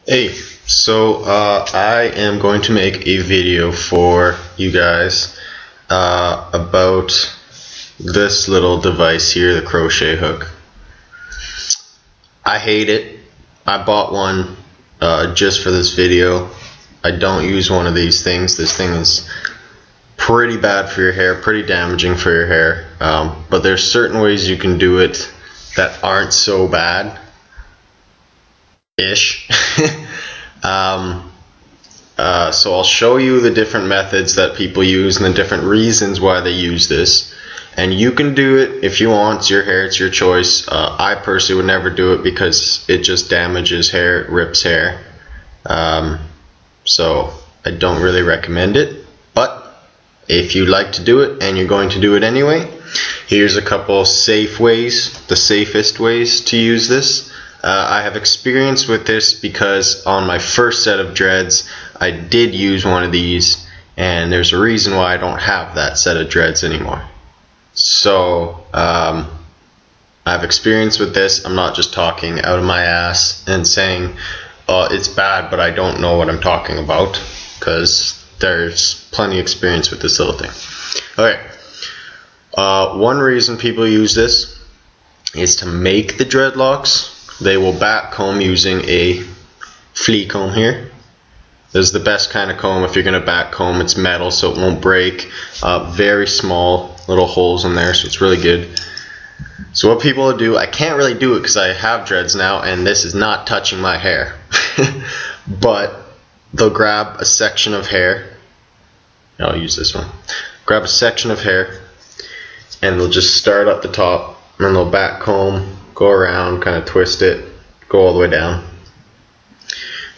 Hey, so I am going to make a video for you guys about this little device here, the crochet hook. I hate it. I bought one just for this video. I don't use one of these things. This thing is pretty bad for your hair, pretty damaging for your hair, but there's certain ways you can do it that aren't so bad. So I'll show you the different methods that people use and the different reasons why they use this, and you can do it if you want. It's your hair, it's your choice. I personally would never do it because it just damages hair, it rips hair, so I don't really recommend it. But if you like to do it and you're going to do it anyway, here's a couple safe ways, the safest ways to use this. I have experience with this because on my first set of dreads I did use one of these, and there's a reason why I don't have that set of dreads anymore. So I have experience with this. I'm not just talking out of my ass and saying it's bad, but I don't know what I'm talking about, because there's plenty of experience with this little thing. Okay, one reason people use this is to make the dreadlocks. They will back comb using a flea comb here. This is the best kind of comb if you're going to back comb. It's metal, so it won't break. Very small little holes in there, so it's really good. So what people will do, I can't really do it because I have dreads now and this is not touching my hair. But they'll grab a section of hair. I'll use this one. Grab a section of hair and they'll just start up the top and then they'll back comb, go around, kind of twist it, go all the way down.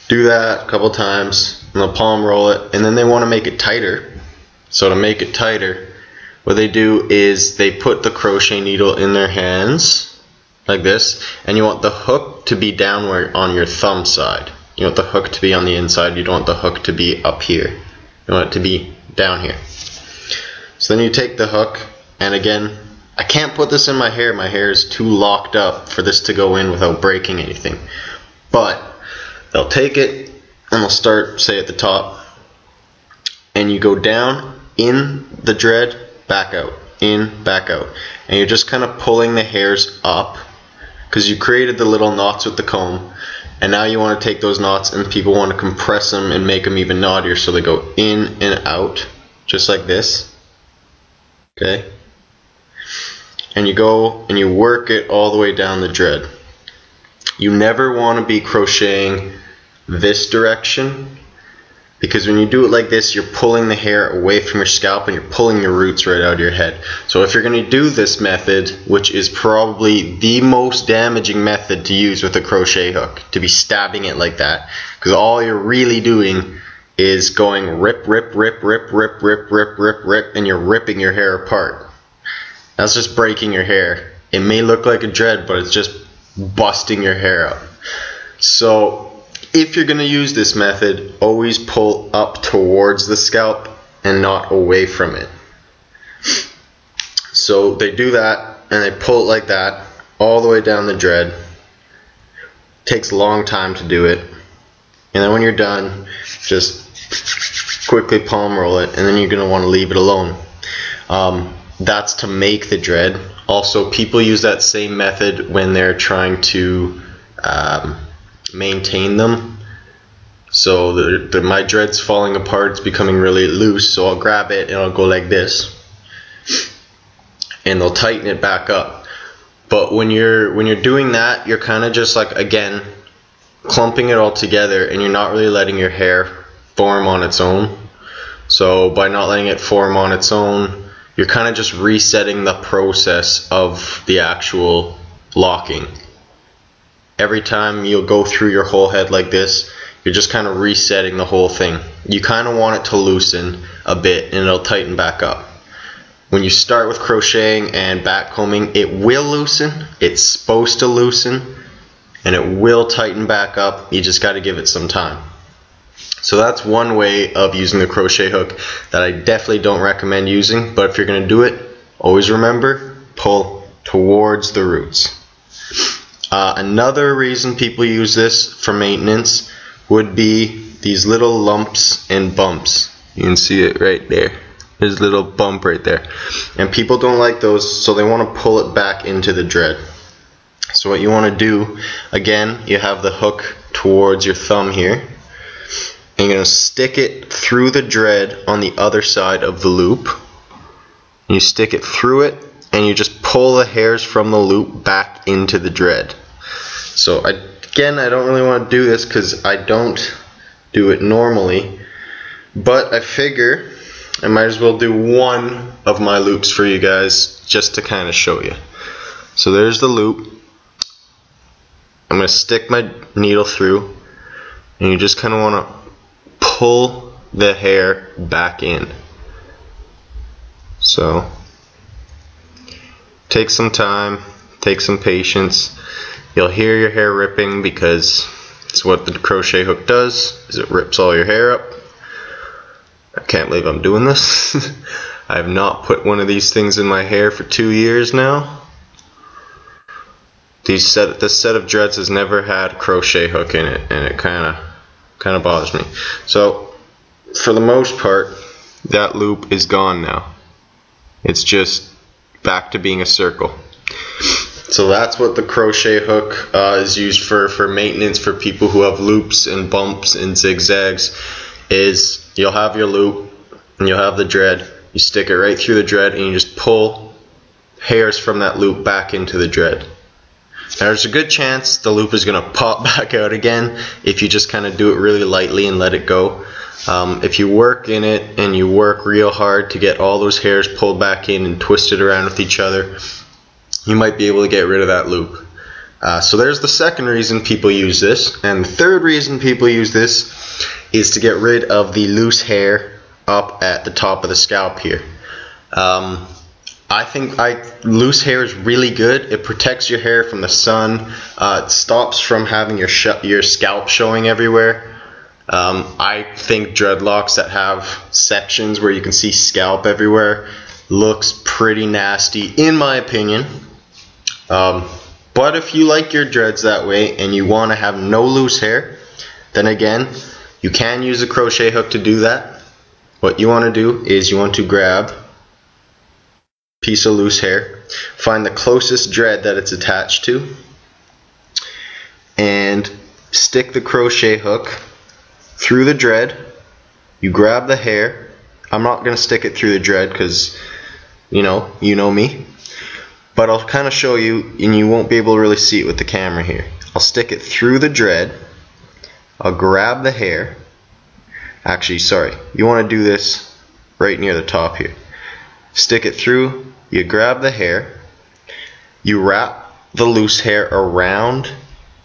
Do that a couple times, and they'll palm roll it, and then they want to make it tighter. So to make it tighter, what they do is they put the crochet needle in their hands, like this, and you want the hook to be downward on your thumb side. You want the hook to be on the inside, you don't want the hook to be up here. You want it to be down here. So then you take the hook, and again, I can't put this in my hair is too locked up for this to go in without breaking anything. But they'll take it and they'll start, say, at the top, and you go down in the dread, back out, in, back out, and you're just kind of pulling the hairs up because you created the little knots with the comb, and now you want to take those knots and people want to compress them and make them even knottier, so they go in and out just like this. Okay, and you go and you work it all the way down the dread. You never want to be crocheting this direction, because when you do it like this, you're pulling the hair away from your scalp and you're pulling your roots right out of your head. So if you're going to do this method, which is probably the most damaging method to use with a crochet hook, to be stabbing it like that, because all you're really doing is going rip, rip, rip, rip, rip, rip, rip, rip, rip, and you're ripping your hair apart. That's just breaking your hair. It may look like a dread, but it's just busting your hair up. So if you're going to use this method, always pull up towards the scalp and not away from it. So they do that and they pull it like that all the way down the dread. Takes a long time to do it, and then when you're done, just quickly palm roll it, and then you're going to want to leave it alone. That's to make the dread. Also, people use that same method when they're trying to maintain them. So my dread's falling apart, it's becoming really loose, so I'll grab it and I'll go like this, and they'll tighten it back up. But when you're doing that, you're kind of just like, again, clumping it all together, and you're not really letting your hair form on its own. So by not letting it form on its own, you're kind of just resetting the process of the actual locking. Every time you'll go through your whole head like this, you're just kind of resetting the whole thing. You kind of want it to loosen a bit and it'll tighten back up. When you start with crocheting and back combing, it will loosen. It's supposed to loosen, and it will tighten back up. You just got to give it some time. So that's one way of using the crochet hook that I definitely don't recommend using, but if you're going to do it, always remember, pull towards the roots. Another reason people use this for maintenance would be these little lumps and bumps. You can see it right there. There's a little bump right there. And people don't like those, so they want to pull it back into the dread. So what you want to do, again, you have the hook towards your thumb here. And you're going to stick it through the dread on the other side of the loop. You stick it through it, and you just pull the hairs from the loop back into the dread. So again, I don't really want to do this because I don't do it normally, but I figure I might as well do one of my loops for you guys just to kind of show you. So there's the loop. I'm going to stick my needle through, and you just kind of want to pull the hair back in. So take some time, take some patience. You'll hear your hair ripping because it's what the crochet hook does, is it rips all your hair up. I can't believe I'm doing this. I have not put one of these things in my hair for 2 years now. This set of dreads has never had a crochet hook in it, and it kind of bothers me. So for the most part, that loop is gone now. It's just back to being a circle. So that's what the crochet hook is used for maintenance for people who have loops and bumps and zigzags. Is you'll have your loop and you'll have the dread. You stick it right through the dread and you just pull hairs from that loop back into the dread. Now there's a good chance the loop is going to pop back out again if you just kind of do it really lightly and let it go. If you work in it and you work real hard to get all those hairs pulled back in and twisted around with each other, you might be able to get rid of that loop. So there's the second reason people use this. And the third reason people use this is to get rid of the loose hair up at the top of the scalp here. I think loose hair is really good. It protects your hair from the sun. It stops from having your scalp showing everywhere. I think dreadlocks that have sections where you can see scalp everywhere looks pretty nasty in my opinion. But if you like your dreads that way and you want to have no loose hair, then again, you can use a crochet hook to do that. What you want to do is you want to grab a piece of loose hair, find the closest dread that it's attached to, and stick the crochet hook through the dread. You grab the hair. I'm not going to stick it through the dread because you know me. But I'll kind of show you, and you won't be able to really see it with the camera here. I'll stick it through the dread. I'll grab the hair. Actually, sorry, you want to do this right near the top here. Stick it through, you grab the hair, you wrap the loose hair around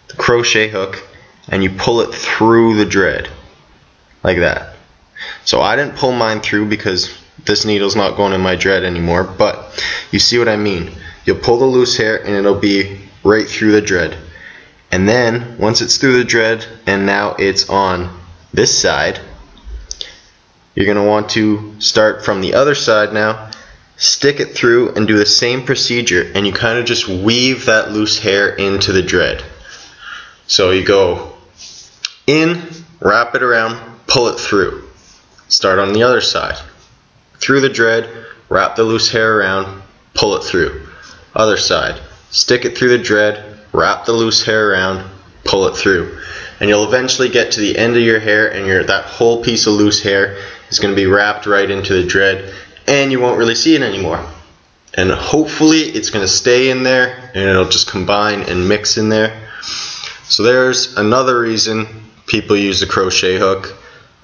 the crochet hook, and you pull it through the dread. Like that. So I didn't pull mine through because this needle's not going in my dread anymore, but you see what I mean. You'll pull the loose hair and it'll be right through the dread. And then once it's through the dread and now it's on this side, you're going to want to start from the other side now, stick it through and do the same procedure, and you kind of just weave that loose hair into the dread. So you go in, wrap it around, pull it through. Start on the other side. Through the dread, wrap the loose hair around, pull it through. Other side, stick it through the dread, wrap the loose hair around, pull it through. And you'll eventually get to the end of your hair and that whole piece of loose hair is going to be wrapped right into the dread and you won't really see it anymore. And hopefully it's going to stay in there and it'll just combine and mix in there. So there's another reason people use the crochet hook.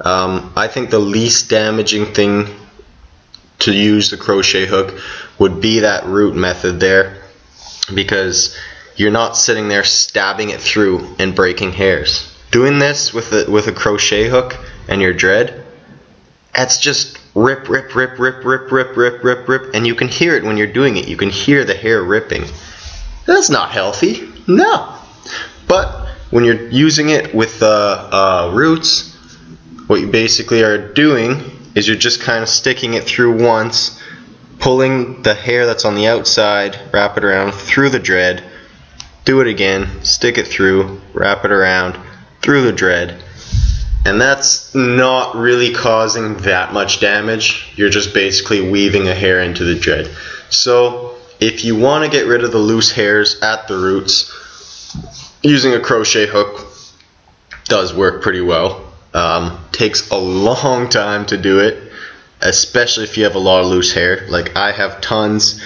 I think the least damaging thing to use the crochet hook would be that root method there, because you're not sitting there stabbing it through and breaking hairs. Doing this with a crochet hook and your dread, that's just rip, rip, rip, rip, rip, rip, rip, rip, rip, and you can hear it when you're doing it. You can hear the hair ripping. That's not healthy. No. But when you're using it with roots, what you basically are doing is you're just kind of sticking it through once, pulling the hair that's on the outside, wrap it around through the dread, do it again, stick it through, wrap it around through the dread, And that's not really causing that much damage. You're just basically weaving a hair into the dread. So if you want to get rid of the loose hairs at the roots, using a crochet hook does work pretty well. Takes a long time to do it, especially if you have a lot of loose hair. Like I have tons,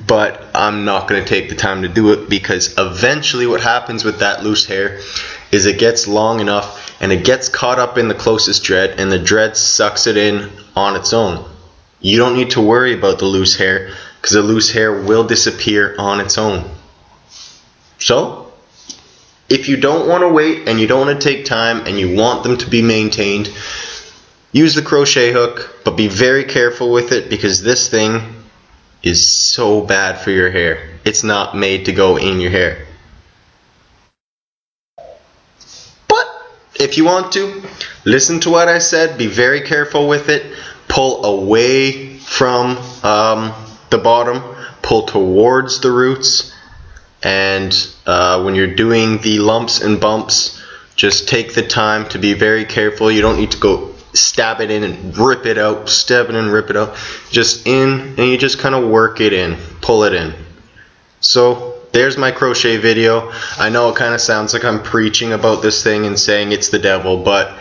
but I'm not going to take the time to do it, because eventually what happens with that loose hair is it gets long enough and it gets caught up in the closest dread, and the dread sucks it in on its own. You don't need to worry about the loose hair, because the loose hair will disappear on its own. So if you don't want to wait and you don't want to take time and you want them to be maintained, use the crochet hook, but be very careful with it, because this thing is so bad for your hair. It's not made to go in your hair. But if you want to, listen to what I said, be very careful with it, pull away from the bottom, pull towards the roots, and when you're doing the lumps and bumps, just take the time to be very careful. You don't need to go stab it in and rip it out, stab it in and rip it out. Just in, and you just kind of work it in, pull it in. So there's my crochet video. I know it kind of sounds like I'm preaching about this thing and saying it's the devil, but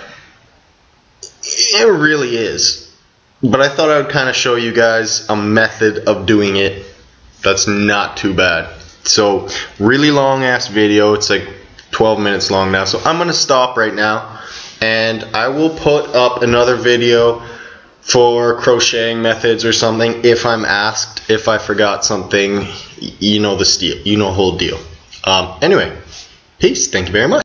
it really is. But I thought I would kind of show you guys a method of doing it that's not too bad. So really long ass video, it's like 12 minutes long now, so I'm gonna stop right now, and I will put up another video for crocheting methods or something if I'm asked, if I forgot something. You know the whole deal. Anyway, peace, thank you very much.